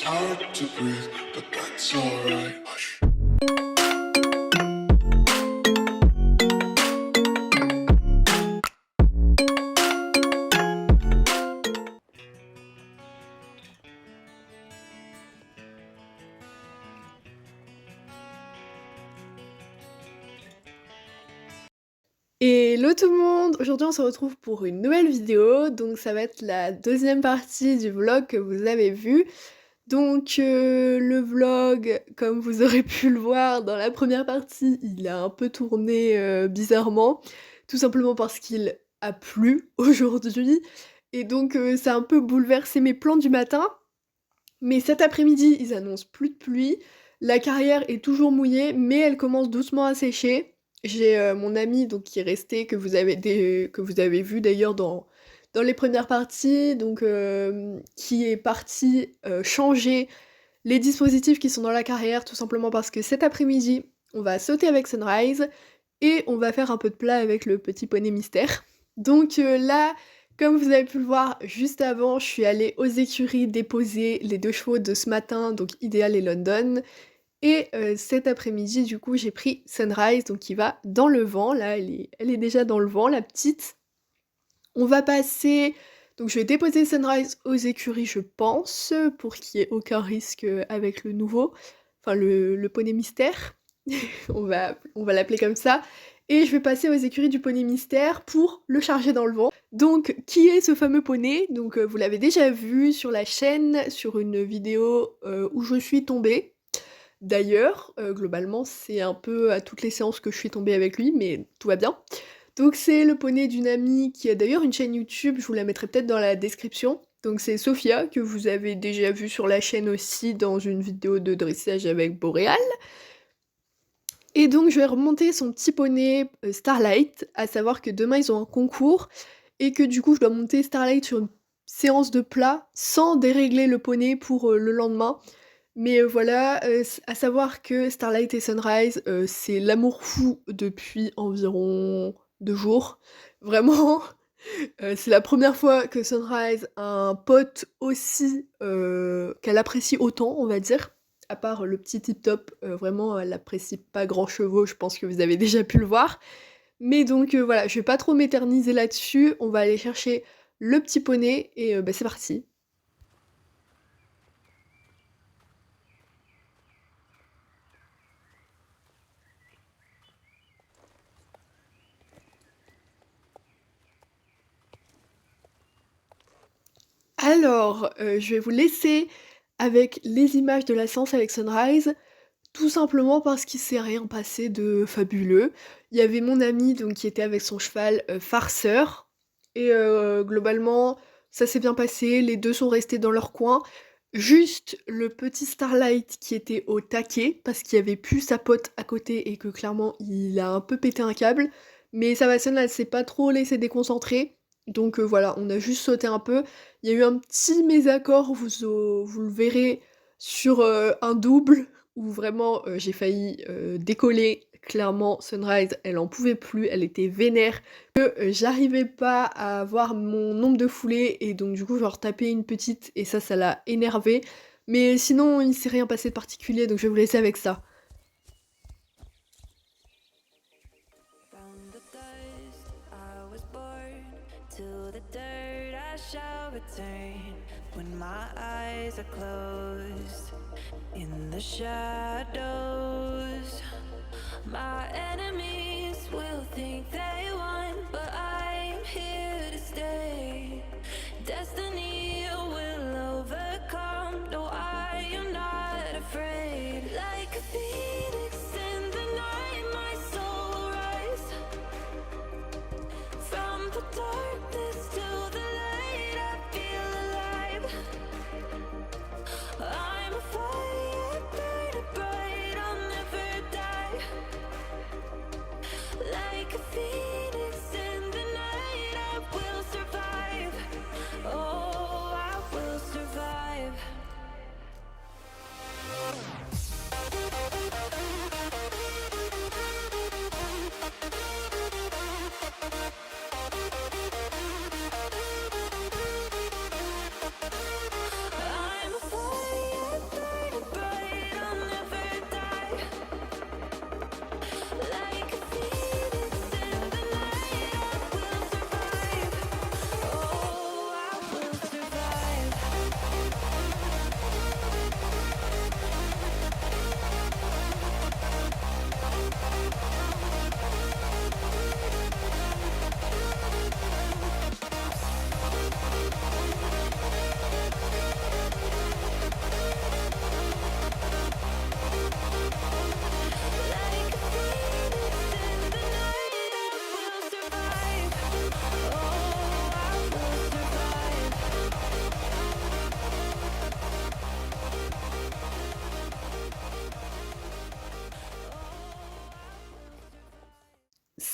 It's hard to breathe, but that's alright. Hush. Hello tout le monde! Aujourd'hui on se retrouve pour une nouvelle vidéo, donc ça va être la deuxième partie du vlog que vous avez vu. Donc le vlog, comme vous aurez pu le voir dans la première partie, il a un peu tourné bizarrement, tout simplement parce qu'il a plu aujourd'hui, et donc ça a un peu bouleversé mes plans du matin. Mais cet après-midi, ils annoncent plus de pluie, la carrière est toujours mouillée, mais elle commence doucement à sécher. J'ai, mon ami donc qui est resté, que vous avez vu d'ailleurs dans les premières parties, donc qui est parti, changer les dispositifs qui sont dans la carrière, tout simplement parce que cet après-midi, on va sauter avec Sunrise et on va faire un peu de plat avec le petit poney mystère. Donc là, comme vous avez pu le voir juste avant, je suis allée aux écuries déposer les 2 chevaux de ce matin, donc Ideal et London. Et cet après-midi, du coup, j'ai pris Sunrise, donc qui va dans le vent. Là, elle est déjà dans le vent, la petite. On va passer... Donc je vais déposer Sunrise aux écuries, je pense, pour qu'il y ait aucun risque avec le nouveau. Enfin, le poney mystère. On va l'appeler comme ça. Et je vais passer aux écuries du poney mystère pour le charger dans le vent. Donc, qui est ce fameux poney? Donc, vous l'avez déjà vu sur la chaîne, sur une vidéo où je suis tombée. D'ailleurs, globalement, c'est un peu à toutes les séances que je suis tombée avec lui, mais tout va bien. Donc c'est le poney d'une amie qui a d'ailleurs une chaîne YouTube, je vous la mettrai peut-être dans la description. Donc c'est Sophia, que vous avez déjà vu sur la chaîne aussi dans une vidéo de dressage avec Boréal. Et donc je vais remonter son petit poney Starlight, à savoir que demain ils ont un concours, et que du coup je dois monter Starlight sur une séance de plat, sans dérégler le poney pour le lendemain. Mais voilà, à savoir que Starlight et Sunrise, c'est l'amour fou depuis environ 2 jours. Vraiment, c'est la première fois que Sunrise a un pote aussi, qu'elle apprécie autant, on va dire. À part le petit Tip Top, vraiment elle apprécie pas grand chevaux, je pense que vous avez déjà pu le voir. Mais donc voilà, je vais pas trop m'éterniser là-dessus, on va aller chercher le petit poney et bah, c'est parti. Alors, je vais vous laisser avec les images de la séance avec Sunrise, tout simplement parce qu'il s'est rien passé de fabuleux. Il y avait mon ami donc qui était avec son cheval, Farceur, et globalement, ça s'est bien passé, les 2 sont restés dans leur coin. Juste le petit Starlight qui était au taquet, parce qu'il y avait plus sa pote à côté et que clairement il a un peu pété un câble, mais sa personne elle s'est pas trop laissée déconcentrer, donc voilà, on a juste sauté un peu. Il y a eu un petit mésaccord, vous le verrez sur, un double où vraiment, j'ai failli, décoller. Clairement, Sunrise, elle en pouvait plus, elle était vénère, que, j'arrivais pas à avoir mon nombre de foulées et donc du coup, je leur tapais une petite et ça l'a énervée. Mais sinon, il s'est rien passé de particulier, donc je vais vous laisser avec ça. From the dust I was born, to the dirt I shall return. When my eyes are closed, in the shadows, my enemies will think they won, but I'm here to stay. Destiny will overcome, no, I am not afraid. Like a phoenix in the night, my soul will rise. From the darkness to the light, I feel alive. I'm a fire burning bright, I'll never die. Like a phoenix in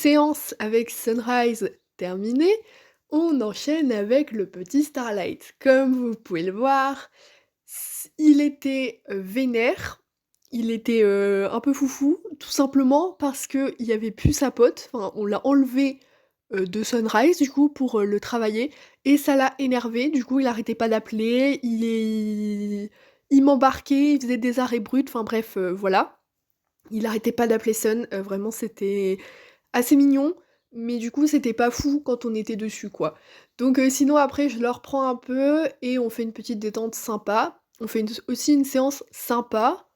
séance avec Sunrise terminée, on enchaîne avec le petit Starlight. Comme vous pouvez le voir, il était, vénère, il était, un peu foufou, tout simplement parce qu'il y avait plus sa pote, enfin on l'a enlevé, de Sunrise du coup pour, le travailler et ça l'a énervé. Du coup il arrêtait pas d'appeler, il m'embarquait, il faisait des arrêts bruts, enfin bref, voilà. Il arrêtait pas d'appeler Sun, vraiment c'était assez mignon, mais du coup c'était pas fou quand on était dessus quoi. Donc sinon après je le reprends un peu et on fait une petite détente sympa. On fait aussi une séance sympa.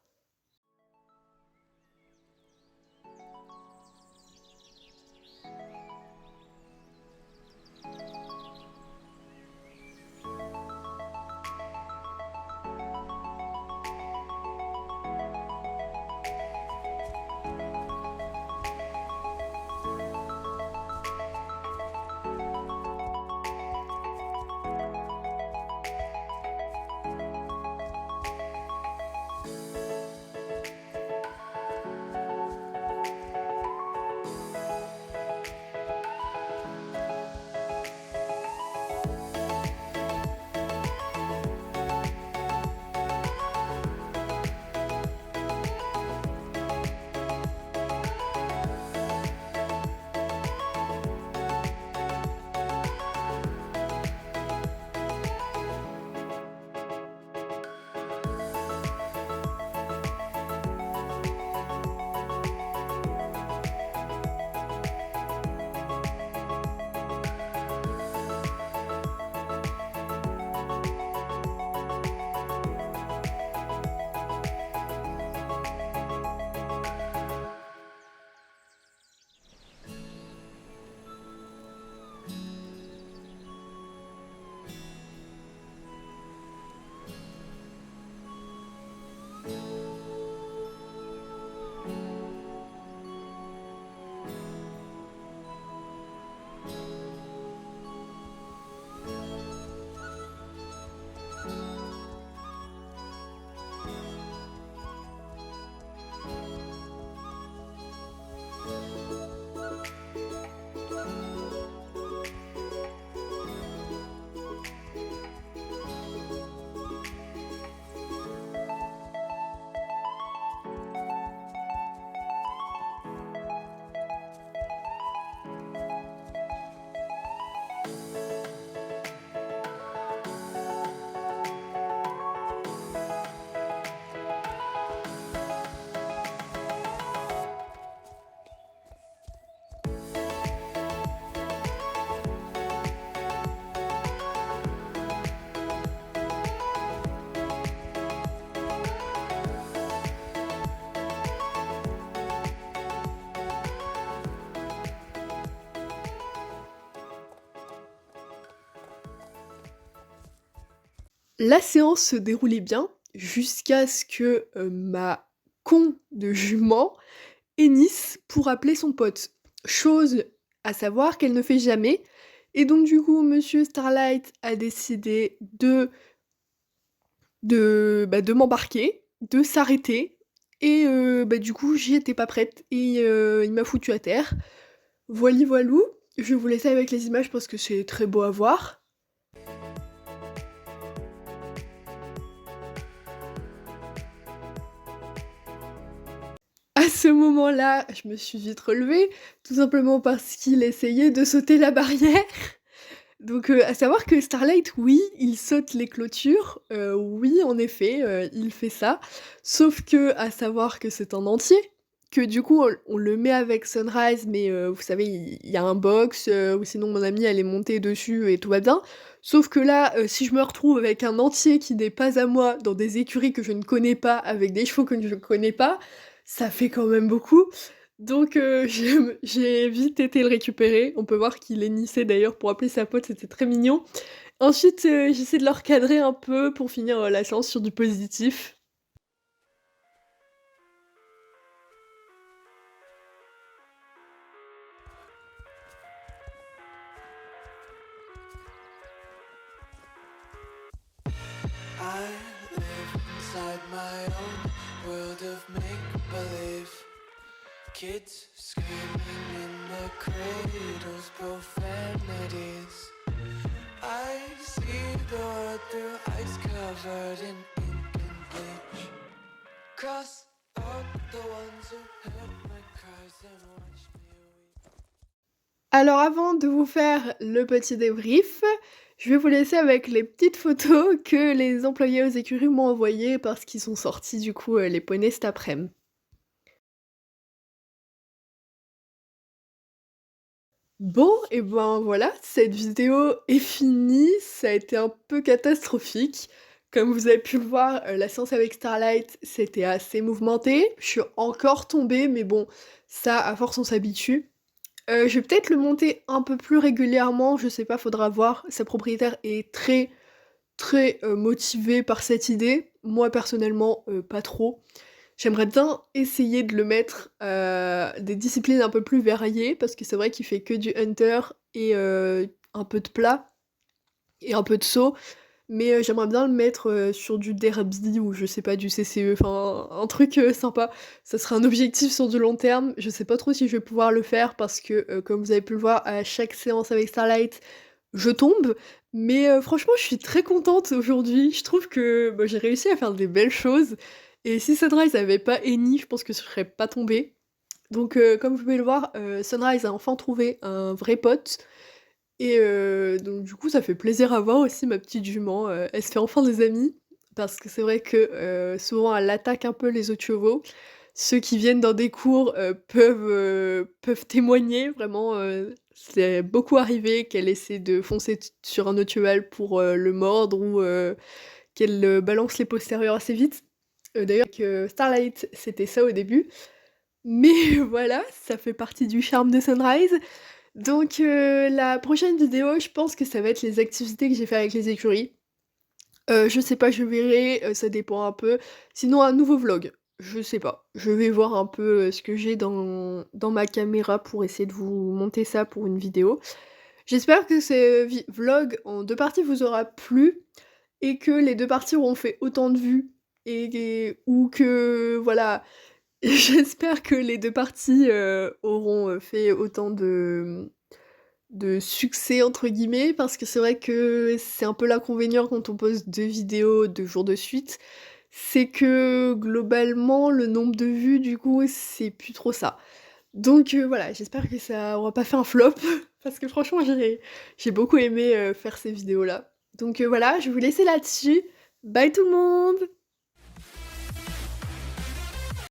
La séance se déroulait bien jusqu'à ce que, ma con de jument hennisse pour appeler son pote. Chose à savoir qu'elle ne fait jamais et donc du coup monsieur Starlight a décidé de m'embarquer, de s'arrêter et du coup j'y étais pas prête et il m'a foutue à terre. Voili voilou, je vais vous laisser avec les images parce que c'est très beau à voir. À ce moment-là, je me suis vite relevée, tout simplement parce qu'il essayait de sauter la barrière. Donc à savoir que Starlight, oui, il saute les clôtures, oui, en effet, il fait ça. Sauf que à savoir que c'est un entier, que du coup on le met avec Sunrise, mais vous savez, il y a un box, ou sinon mon amie elle est montée dessus et tout va bien. Sauf que là, si je me retrouve avec un entier qui n'est pas à moi, dans des écuries que je ne connais pas, avec des chevaux que je ne connais pas, ça fait quand même beaucoup. Donc j'ai vite été le récupérer. On peut voir qu'il hennissait d'ailleurs pour appeler sa pote, c'était très mignon. Ensuite, j'essaie de le recadrer un peu pour finir, la séance sur du positif. I live inside my own world of make-believe. Kids screaming in the cradle's profanities. I see the world through ice covered in ink and bleach. Cross out the ones who heard my cries and watched me weep. Alors avant de vous faire le petit débrief, je vais vous laisser avec les petites photos que les employés aux écuries m'ont envoyées parce qu'ils sont sortis du coup les poneys cet après-midi. Bon, et ben voilà, cette vidéo est finie, ça a été un peu catastrophique. Comme vous avez pu le voir, la séance avec Starlight, c'était assez mouvementé. Je suis encore tombée, mais bon, ça, à force, on s'habitue. Je vais peut-être le monter un peu plus régulièrement, je sais pas, faudra voir. Sa propriétaire est très, très motivée par cette idée. Moi, personnellement, pas trop. J'aimerais bien essayer de le mettre des disciplines un peu plus variées, parce que c'est vrai qu'il fait que du hunter et un peu de plat et un peu de saut. Mais j'aimerais bien le mettre sur du derby ou je sais pas, du CCE, enfin un truc sympa. Ça serait un objectif sur du long terme. Je sais pas trop si je vais pouvoir le faire parce que, comme vous avez pu le voir, à chaque séance avec Starlight, je tombe. Mais franchement, je suis très contente aujourd'hui. Je trouve que bah, j'ai réussi à faire des belles choses. Et si Sunrise avait pas Eni, je pense que je serais pas tombée. Donc comme vous pouvez le voir, Sunrise a enfin trouvé un vrai pote. Et donc du coup, ça fait plaisir à voir aussi ma petite jument, elle se fait enfin des amis. Parce que c'est vrai que, souvent elle attaque un peu les autres chevaux. Ceux qui viennent dans des cours, peuvent témoigner vraiment, c'est beaucoup arrivé qu'elle essaie de foncer sur un autre cheval pour, le mordre ou, qu'elle, balance les postérieurs assez vite. D'ailleurs avec, Starlight, c'était ça au début. Mais voilà, ça fait partie du charme de Sunrise. Donc la prochaine vidéo, je pense que ça va être les activités que j'ai fait avec les écuries. Je sais pas, je verrai, ça dépend un peu. Sinon un nouveau vlog, je sais pas. Je vais voir un peu, ce que j'ai dans ma caméra pour essayer de vous monter ça pour une vidéo. J'espère que ce vlog en 2 parties vous aura plu et que les 2 parties auront fait autant de vues ou que voilà, j'espère que les 2 parties, auront, fait autant de «succès» entre guillemets, parce que c'est vrai que c'est un peu l'inconvénient quand on poste 2 vidéos 2 jours de suite, c'est que globalement le nombre de vues du coup, c'est plus trop ça. Donc voilà, j'espère que ça aura pas fait un flop, parce que franchement j'ai beaucoup aimé, faire ces vidéos-là. Donc voilà, je vais vous laisser là-dessus. Bye tout le monde!